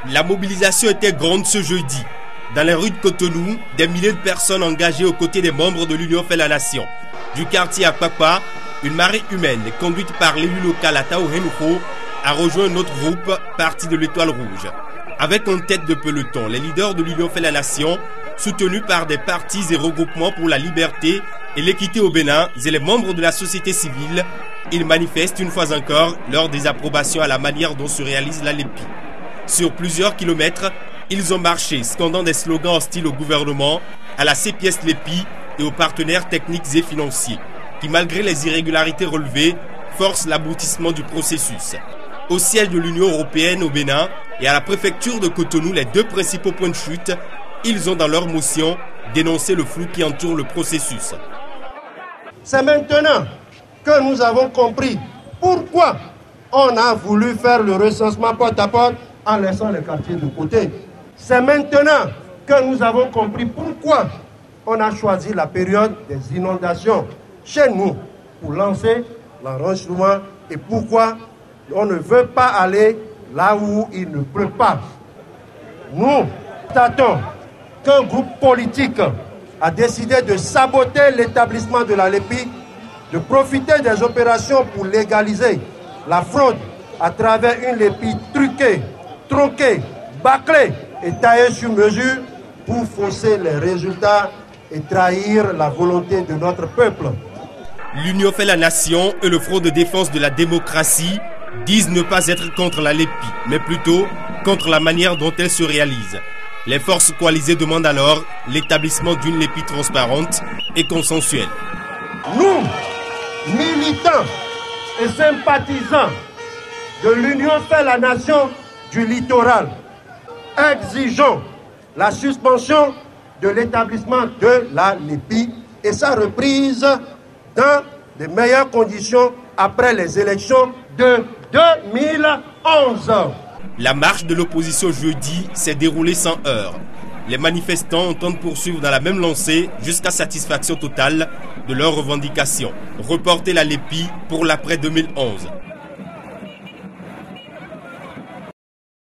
La mobilisation était grande ce jeudi. Dans les rues de Cotonou, des milliers de personnes engagées aux côtés des membres de l'Union fait la nation. Du quartier à Kpakpa, une marée humaine conduite par l'élu local Atao Henouko a rejoint un autre groupe parti de l'Étoile Rouge. Avec en tête de peloton les leaders de l'Union fait la nation, soutenus par des partis et regroupements pour la liberté et l'équité au Bénin et les membres de la société civile, ils manifestent une fois encore leur désapprobation à la manière dont se réalise la LEPI. Sur plusieurs kilomètres, ils ont marché, scandant des slogans hostiles au gouvernement, à la CPS LEPI et aux partenaires techniques et financiers, qui malgré les irrégularités relevées, forcent l'aboutissement du processus. Au siège de l'Union européenne au Bénin et à la préfecture de Cotonou, les deux principaux points de chute, ils ont dans leur motion dénoncé le flou qui entoure le processus. C'est maintenant que nous avons compris pourquoi on a voulu faire le recensement porte à porte en laissant les quartiers de côté. C'est maintenant que nous avons compris pourquoi on a choisi la période des inondations chez nous pour lancer l'enregistrement et pourquoi on ne veut pas aller là où il ne pleut pas. Nous constatons qu'un groupe politique a décidé de saboter l'établissement de la LEPI, de profiter des opérations pour légaliser la fraude à travers une LEPI truquée, tronquée, bâclée et taillée sur mesure pour fausser les résultats et trahir la volonté de notre peuple. L'Union fait la nation et le Front de défense de la démocratie disent ne pas être contre la LEPI, mais plutôt contre la manière dont elle se réalise. Les forces coalisées demandent alors l'établissement d'une LEPI transparente et consensuelle. Nous, militants et sympathisants de l'Union fait la nation du littoral, exigeons la suspension de l'établissement de la LEPI et sa reprise dans de meilleures conditions après les élections de 2011. La marche de l'opposition jeudi s'est déroulée sans heurts. Les manifestants entendent poursuivre dans la même lancée jusqu'à satisfaction totale de leurs revendications. Reporter la LEPI pour l'après 2011.